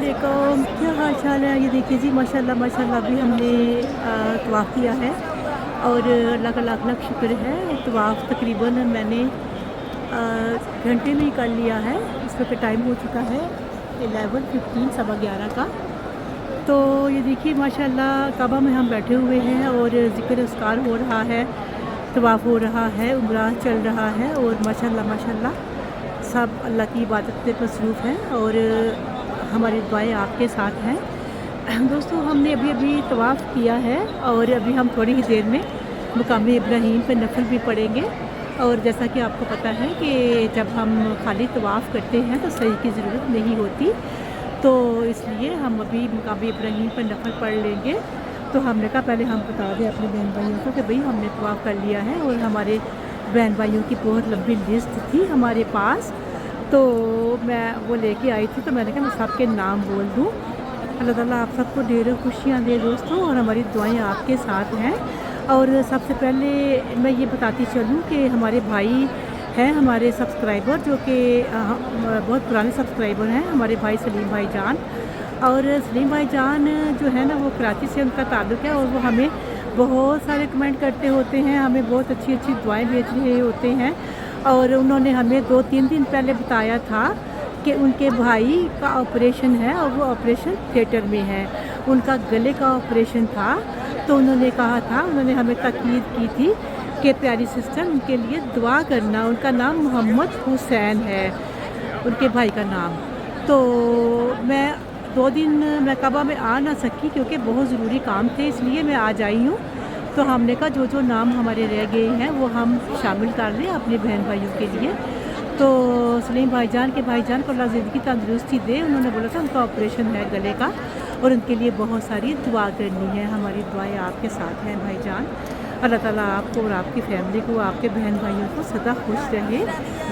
अस्सलामुअलैकुम, क्या हाल चाल है। ये देखिए जी, माशाल्लाह माशाल्लाह अभी हमने तवाफ़ किया है और अल्लाह का लाख लाख शुक्र है। तवाफ़ तकरीबन मैंने घंटे में ही कर लिया है। इस वक्त टाइम हो चुका है 11:15 सवा 11 का। तो ये देखिए माशाल्लाह काबा में हम बैठे हुए हैं और ज़िक्र अस्कार हो रहा है, तवाफ़ हो रहा है, उम्रा चल रहा है और माशाल्लाह माशाल्लाह सब अल्लाह की इबादत में मसरूफ़ हैं और हमारी दुआएं आपके साथ हैं। दोस्तों, हमने अभी अभी तवाफ़ किया है और अभी हम थोड़ी ही देर में मकाम इब्राहीम पे नफल भी पढ़ेंगे। और जैसा कि आपको पता है कि जब हम खाली तवाफ़ करते हैं तो सही की ज़रूरत नहीं होती, तो इसलिए हम अभी मकाम इब्राहीम पर नफल पढ़ लेंगे। तो हमने कहा पहले हम बता दें अपने बहन भाइयों को कि भाई हमने तवाफ़ कर लिया है और हमारे बहन भाइयों की बहुत लंबी लिस्ट थी हमारे पास, तो मैं वो लेके आई थी। तो मैंने कहा मैं सबके नाम बोल दूँ। अल्लाह ताला आप सबको ढेरों खुशियाँ दे दोस्तों, और हमारी दुआएं आपके साथ हैं। और सबसे पहले मैं ये बताती चलूँ कि हमारे भाई हैं, हमारे सब्सक्राइबर जो कि बहुत पुराने सब्सक्राइबर हैं, हमारे भाई सलीम भाई जान। और सलीम भाई जान जो है ना, वो कराची से उनका ताल्लुक़ है और वो हमें बहुत सारे कमेंट करते होते हैं, हमें बहुत अच्छी अच्छी दुआएं भेज रहे होते हैं। और उन्होंने हमें 2-3 दिन पहले बताया था कि उनके भाई का ऑपरेशन है और वो ऑपरेशन थिएटर में है, उनका गले का ऑपरेशन था। तो उन्होंने कहा था, उन्होंने हमें ताकीद की थी कि प्यारी सिस्टर उनके लिए दुआ करना। उनका नाम मोहम्मद हुसैन है, उनके भाई का नाम। तो मैं 2 दिन मैं काबा में आ ना सकी क्योंकि बहुत ज़रूरी काम थे, इसलिए मैं आज आई हूँ। तो हमने कहा जो जो नाम हमारे रह गए हैं वो हम शामिल कर लें अपने बहन भाइयों के लिए। तो सलीम भाईजान के भाईजान को अल्लाह ज़िंदगी तंदुरुस्ती दे। उन्होंने बोला था उनका ऑपरेशन है गले का और उनके लिए बहुत सारी दुआ करनी है। हमारी दुआएं आपके साथ हैं भाईजान। अल्लाह ताला आपको और आपकी फैमिली को, आपके बहन भाइयों को सदा खुश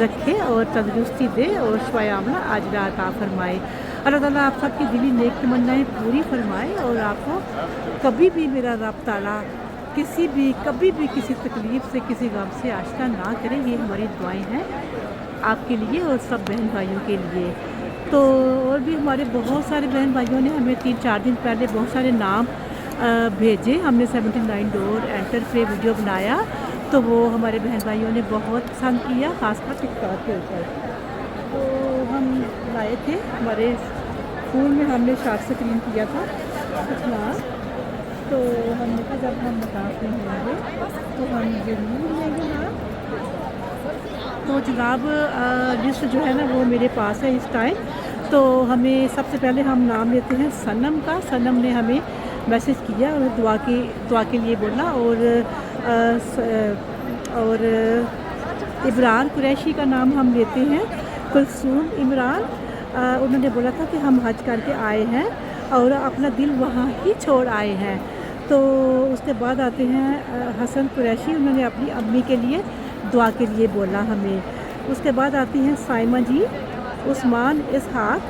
रखे और तंदुरुस्ती दे और शफायामला आजरा अता फरमाए। अल्लाह ताला आप सबकी दिली नेक तमन्नाएं पूरी फरमाए और आपको कभी भी मेरा रब ताला कभी भी किसी तकलीफ़ से, किसी गम से आश्ना ना करें। ये हमारी दुआएं हैं आपके लिए और सब बहन भाइयों के लिए। तो और भी हमारे बहुत सारे बहन भाइयों ने हमें 3-4 दिन पहले बहुत सारे नाम भेजे। हमने 79 डोर एंटर पे वीडियो बनाया तो वो हमारे बहन भाइयों ने बहुत पसंद किया, ख़ासकर टिकटॉक के ऊपर। तो हम लाए थे, हमारे स्कूल में हमने शॉर्ट स्क्रीन किया था क्लास। तो हमने कहा जब हम मकाम में होंगे तो हम ज़रूर लेंगे नाम। तो जनाब लिस्ट जो है ना वो मेरे पास है इस टाइम। तो हमें सबसे पहले हम नाम लेते हैं सनम का। सनम ने हमें मैसेज किया और दुआ के लिए बोला। और इमरान कुरैशी का नाम हम लेते हैं, कुलसूम इमरान। उन्होंने बोला था कि हम हज करके आए हैं और अपना दिल वहाँ ही छोड़ आए हैं। तो उसके बाद आते हैं हसन कुरैशी, उन्होंने अपनी अम्मी के लिए दुआ के लिए बोला हमें। उसके बाद आती हैं साइमा जी, उस्मान इसहाक,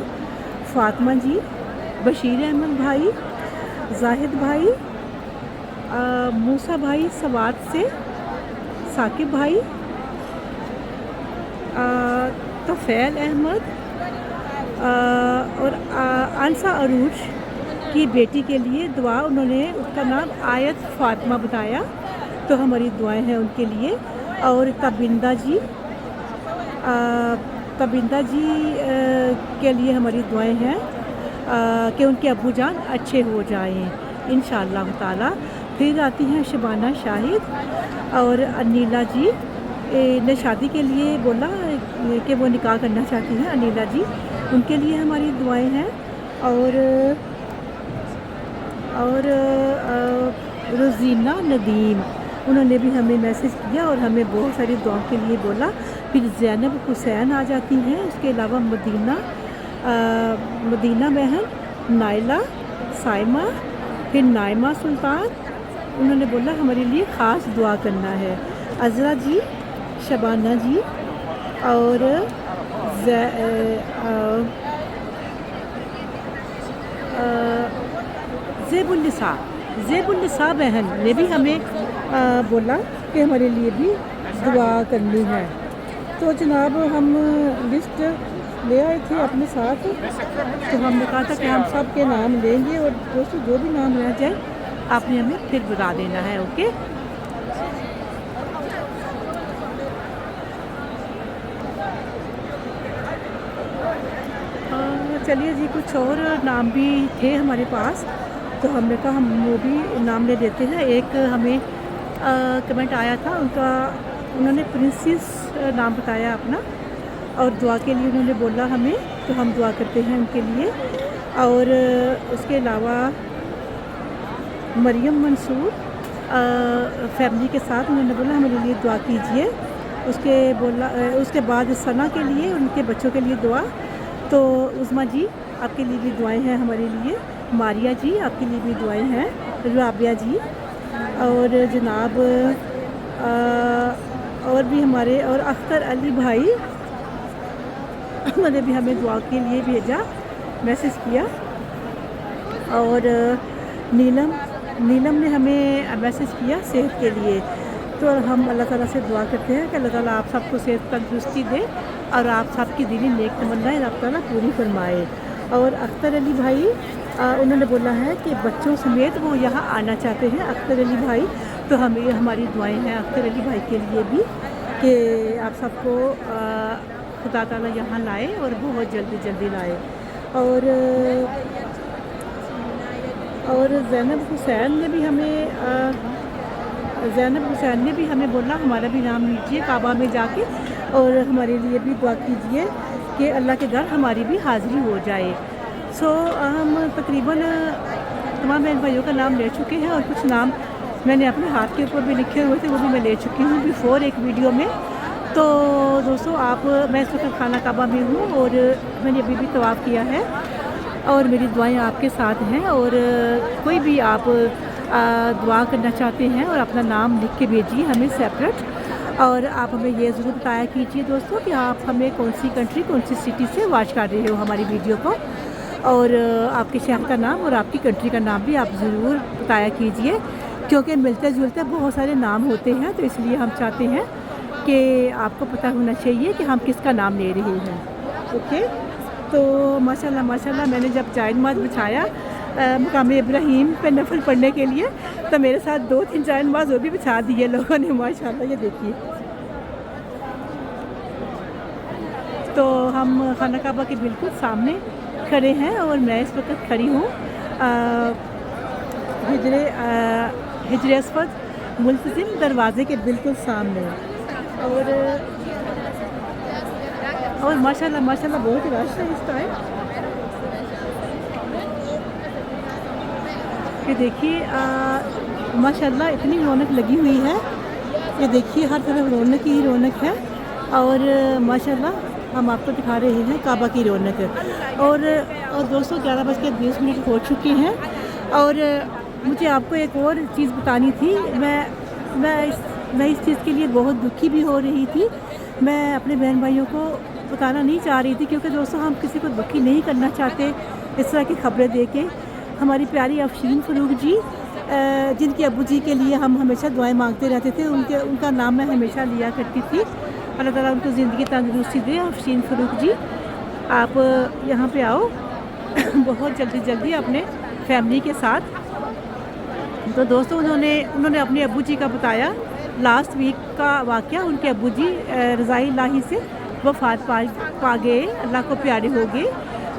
फातिमा जी, बशीर अहमद भाई, जाहिद भाई, मूसा भाई सवात से, साकिब भाई, तफैल अहमद और अनसा अरूज की बेटी के लिए दुआ। उन्होंने उसका नाम आयत फातिमा बताया, तो हमारी दुआएं हैं उनके लिए। और तबिंदा जी के लिए हमारी दुआएं हैं कि उनके अब्बू जान अच्छे हो जाएं इंशाअल्लाह ताला। फिर आती हैं शबाना शाहिद और अनीला जी ने शादी के लिए बोला कि वो निकाह करना चाहती हैं अनीला जी, उनके लिए हमारी दुआएं हैं। और रोज़ीना नदीम, उन्होंने भी हमें मैसेज किया और हमें बहुत सारी दुआओं के लिए बोला। फिर ज़ैनब हुसैन आ जाती हैं, उसके अलावा मदीना बहन, नाइला, साइमा, फिर नाइमा सुल्तान, उन्होंने बोला हमारे लिए ख़ास दुआ करना है। अज़रा जी, शबाना जी और ज़ेबुन्निसा बहन ने भी हमें बोला कि हमारे लिए भी दुआ करनी है। तो जनाब हम लिस्ट ले आए थे अपने साथ, तो हमने कहा था कि हम सब के नाम लेंगे और दोस्तों जो भी नाम रह जाए आपने हमें फिर बता देना है। ओके, चलिए जी, कुछ और नाम भी थे हमारे पास, तो हमने कहा हम वो भी नाम ले लेते हैं। एक हमें कमेंट आया था उनका, उन्होंने प्रिंसेस नाम बताया अपना और दुआ के लिए उन्होंने बोला हमें, तो हम दुआ करते हैं उनके लिए। और उसके अलावा मरियम मंसूर फैमिली के साथ उन्होंने बोला हमारे लिए दुआ कीजिए। उसके बाद सना के लिए, उनके बच्चों के लिए दुआ। तो उस्मा जी आपके लिए भी दुआएं हैं हमारे लिए, मारिया जी आपके लिए भी दुआएं हैं, राबिया जी, और जनाब और भी हमारे, और अख्तर अली भाई उन्होंने भी हमें दुआ के लिए भेजा, मैसेज किया। और नीलम ने हमें मैसेज किया सेहत के लिए। तो हम अल्लाह ताला से दुआ करते हैं कि अल्लाह ताला आप सबको सेहत तंदुरुस्ती दे और आप सबकी दिली नेक तमन्नाएं अल्लाह ताला पूरी फरमाए। और अख्तर अली भाई उन्होंने बोला है कि बच्चों समेत वो यहाँ आना चाहते हैं, अख्तर अली भाई। तो हमें हमारी दुआएं हैं अख्तर अली भाई के लिए भी कि आप सबको खुदा ताला यहाँ लाए और बहुत जल्दी लाए। और ज़ैनब हुसैन ने भी हमें बोला हमारा भी नाम लीजिए काबा में जाके और हमारे लिए भी दुआ कीजिए कि अल्लाह के घर हमारी भी हाज़िरी हो जाए। हम तकरीबन तमाम बहन भाइयों का नाम ले चुके हैं और कुछ नाम मैंने अपने हाथ के ऊपर भी लिखे हुए थे, वो भी मैं ले चुकी हूँ बिफ़ोर एक वीडियो में। तो दोस्तों मैं इस वक्त खाना काबा में हूँ और मैंने अभी भी तवाफ़ किया है और मेरी दुआएं आपके साथ हैं। और कोई भी आप दुआ करना चाहते हैं और अपना नाम लिख के भेजिए हमें सेपरेट। और आप हमें ये ज़रूर बताया कीजिए दोस्तों कि आप हमें कौन सी कंट्री, कौन सी सिटी से वॉच कर रहे हो हमारी वीडियो को, और आपके शहर का नाम और आपकी कंट्री का नाम भी आप ज़रूर बताया कीजिए, क्योंकि मिलते जुलते बहुत सारे नाम होते हैं। तो इसलिए हम चाहते हैं कि आपको पता होना चाहिए कि हम किसका नाम ले रहे हैं। ओके, तो माशाल्लाह मैंने जब जाए नमाज़ बिछाया मकाम इब्राहीम पे नफल पढ़ने के लिए, तो मेरे साथ 2-3 जाए नमाज़ वो भी बिछा दिए लोगों ने, माशाल्लाह। ये देखिए, तो हम खाना काबा के बिल्कुल सामने खड़े हैं और मैं इस वक्त खड़ी हूँ हिजरे अस्वद मुल्तज़िम दरवाज़े के बिल्कुल सामने। और माशाल्लाह बहुत रश है इस टाइम। ये देखिए माशाल्लाह इतनी रौनक लगी हुई है, ये देखिए हर तरफ रौनक ही रौनक है। और माशाल्लाह हम आपको दिखा रहे हैं काबा की रौनक। और दोस्तों 11:20 हो चुके हैं और मुझे आपको एक और चीज़ बतानी थी। मैं इस चीज़ के लिए बहुत दुखी भी हो रही थी। मैं अपने बहन भाइयों को बताना नहीं चाह रही थी, क्योंकि दोस्तों हम किसी को दुखी नहीं करना चाहते इस तरह की खबरें दे के। हमारी प्यारी अफशीन फ़रूक जी, जिनके अब्बू जी के लिए हम हमेशा दुआएं मांगते रहते थे, उनका नाम मैं हमेशा लिया करती थी। अल्लाह ताला उनको ज़िंदगी तंदुरुस्ती दे। अफशीन फ़रूक जी, आप यहाँ पे आओ बहुत जल्दी अपने फैमिली के साथ। तो दोस्तों उन्होंने अपने अब्बू जी का बताया लास्ट वीक का वाक़या। उनके अब्बू जी रज़ाई लाही से वफ़ात पा गए, अल्लाह को प्यारे हो गए।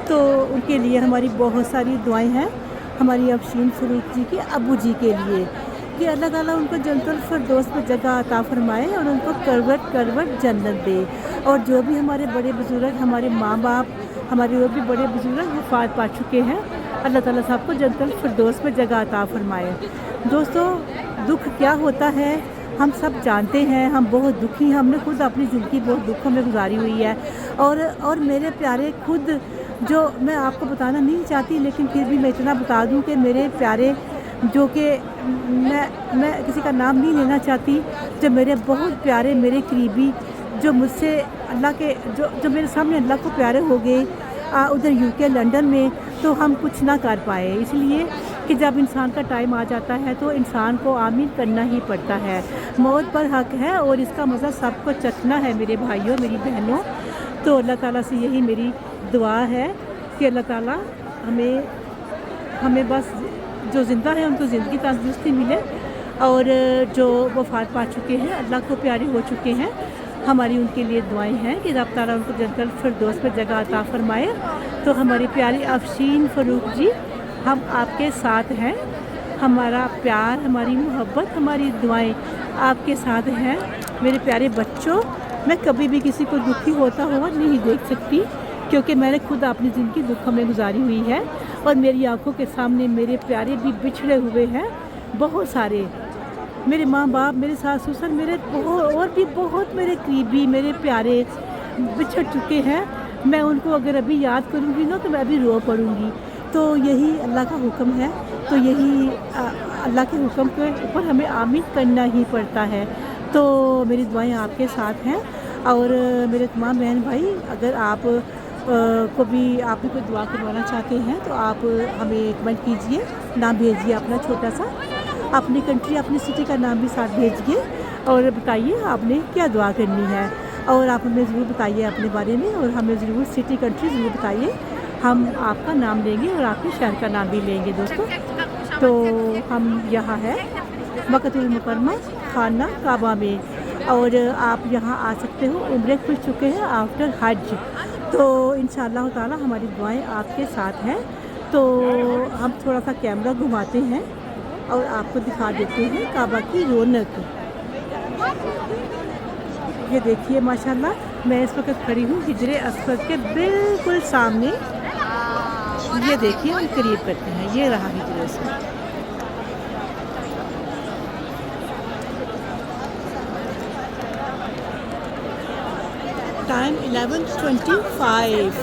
तो उनके लिए हमारी बहुत सारी दुआएं हैं हमारी अफशीन फ़रूक जी के अब्बू जी के लिए कि अल्लाह ताला उनको जन्नतुल फ़िरदौस में जगह अता फ़रमाए और उनको करवट जन्नत दे। और जो भी हमारे बड़े बुज़ुर्ग, हमारे माँ बाप, हमारे और भी बड़े बुज़ुर्ग वफ़ात पा चुके हैं, अल्लाह ताला सबको जन्नतुल फ़िरदौस में जगह अता फ़रमाए। दोस्तों दुख क्या होता है हम सब जानते हैं, हम बहुत दुखी, हमने खुद अपनी ज़िंदगी बहुत दुखों में गुजारी हुई है। और मेरे प्यारे खुद, जो मैं आपको बताना नहीं चाहती लेकिन फिर भी मैं इतना बता दूं कि मेरे प्यारे, जो कि मैं किसी का नाम नहीं लेना चाहती, जो मेरे बहुत प्यारे, मेरे करीबी, जो मुझसे अल्लाह के जो मेरे सामने अल्लाह को प्यारे हो गए उधर यूके लंदन में, तो हम कुछ ना कर पाए। इसलिए कि जब इंसान का टाइम आ जाता है तो इंसान को आमीन करना ही पड़ता है। मौत पर हक है और इसका मज़ा सबको चखना है मेरे भाइयों, मेरी बहनों। तो अल्लाह ताला से यही मेरी दुआ है कि अल्लाह ताला हमें बस जो ज़िंदा है उनको ज़िंदगी तंदुरुस्ती मिले, और जो वफ़ात पा चुके हैं, अल्लाह को प्यारे हो चुके हैं, हमारी उनके लिए दुआएं हैं कि रब ताला उनको जन्नतुल फिरदौस पर जगह अता फरमाए। तो हमारी प्यारी अफशीन फ़रूक जी, हम आपके साथ हैं, हमारा प्यार, हमारी मोहब्बत, हमारी दुआएं आपके साथ हैं। मेरे प्यारे बच्चों, मैं कभी भी किसी को दुखी होता हुआ नहीं देख सकती, क्योंकि मैंने खुद अपनी ज़िंदगी दुखों में गुजारी हुई है, और मेरी आंखों के सामने मेरे प्यारे भी बिछड़े हुए हैं, बहुत सारे। मेरे माँ बाप, मेरे सास ससुर, मेरे और भी बहुत मेरे करीबी, मेरे प्यारे बिछड़ चुके हैं। मैं उनको अगर अभी याद करूँगी ना तो मैं अभी रो पड़ूँगी। तो यही अल्लाह का हुक्म है, तो यही अल्लाह के हुक्म के ऊपर हमें आमीन करना ही पड़ता है। तो मेरी दुआएं आपके साथ हैं, और मेरे तमाम बहन भाई, अगर आप को भी आप भी कोई दुआ करवाना चाहते हैं तो आप हमें कमेंट कीजिए, नाम भेजिए अपना छोटा सा, अपनी कंट्री, अपनी सिटी का नाम भी साथ भेजिए, और बताइए आपने क्या दुआ करनी है, और आप हमें ज़रूर बताइए अपने बारे में, और हमें ज़रूर सिटी कंट्री ज़रूर बताइए, हम आपका नाम लेंगे और आपके शहर का नाम भी लेंगे दोस्तों। तो हम यहाँ है मक्कतुल मुकर्रमा खाना काबा में, और आप यहाँ आ सकते हो, उम्रे खुल चुके हैं आफ्टर हज। तो इंशाअल्लाह ताला हमारी दुआएं आपके साथ हैं। तो हम थोड़ा सा कैमरा घुमाते हैं और आपको दिखा देते हैं काबा की रौनक। ये देखिए माशाल्लाह, मैं इस वक्त खड़ी हूँ हिजरे अस्वद के बिल्कुल सामने। ये देखिए, हम करीब करते हैं, ये रहा हिजरे अस्वद। टाइम 11:25।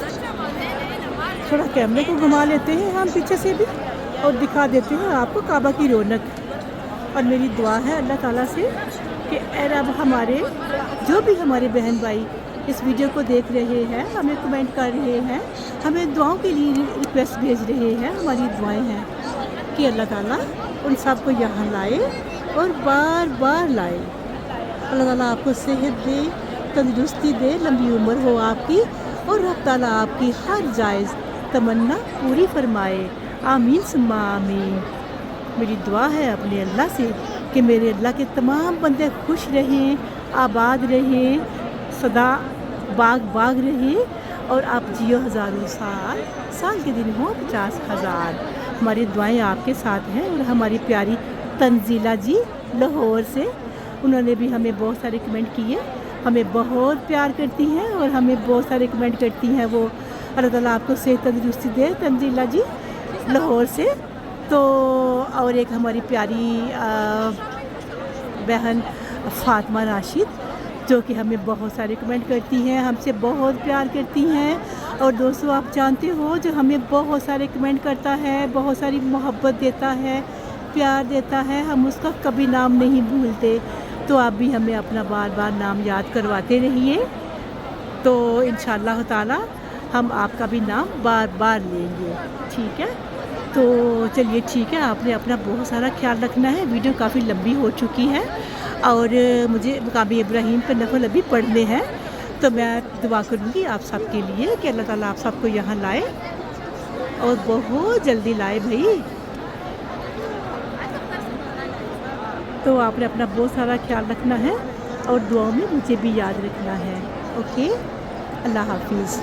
थोड़ा कैमरे को घुमा लेते हैं हम पीछे से भी, और दिखा देते हैं आपको काबा की रौनक। और मेरी दुआ है अल्लाह ताला से कि ऐ रब, हमारे जो भी हमारे बहन भाई इस वीडियो को देख रहे हैं, हमें कमेंट कर रहे हैं, हमें दुआओं के लिए रिक्वेस्ट भेज रहे हैं, हमारी दुआएं हैं कि अल्लाह ताला उन सब को यहाँ लाए और बार बार लाए। अल्लाह ताला आपको सेहत दे, तंदुरुस्ती दे, लंबी उम्र हो आपकी, और रब ताला आपकी हर जायज़ तमन्ना पूरी फरमाए। आमीन सुम्मा आमीन। मेरी दुआ है अपने अल्लाह से कि मेरे अल्लाह के तमाम बंदे खुश रहें, आबाद रहें, सदा बाग बाग रहें, और आप जियो हज़ारों साल, साल के दिन हो 50,000। हमारी दुआएं आपके साथ हैं। और हमारी प्यारी तंजीला जी लाहौर से, उन्होंने भी हमें बहुत सारे कमेंट किए, हमें बहुत प्यार करती हैं और हमें बहुत सारे कमेंट करती हैं। वो अल्लाह ताला आपको सेहत तंदुरुस्ती दे तंजीला जी लाहौर से। तो और एक हमारी प्यारी बहन फ़ातिमा राशिद, जो कि हमें बहुत सारे कमेंट करती हैं, हमसे बहुत प्यार करती हैं। और दोस्तों, आप जानते हो, जो हमें बहुत सारे कमेंट करता है, बहुत सारी मोहब्बत देता है, प्यार देता है, हम उसका कभी नाम नहीं भूलते। तो आप भी हमें अपना बार बार नाम याद करवाते रहिए, तो इंशाअल्लाह ताला हम आपका भी नाम बार बार लेंगे, ठीक है। तो चलिए ठीक है, आपने अपना बहुत सारा ख्याल रखना है। वीडियो काफ़ी लंबी हो चुकी है, और मुझे मकाम इब्राहीम पे नफल अभी पढ़ने हैं, तो मैं दुआ करूँगी आप सब के लिए कि अल्लाह ताला आप सबको यहाँ लाए, और बहुत जल्दी लाए भाई। तो आपने अपना बहुत सारा ख्याल रखना है, और दुआओं में मुझे भी याद रखना है। ओके, अल्लाह हाफिज़।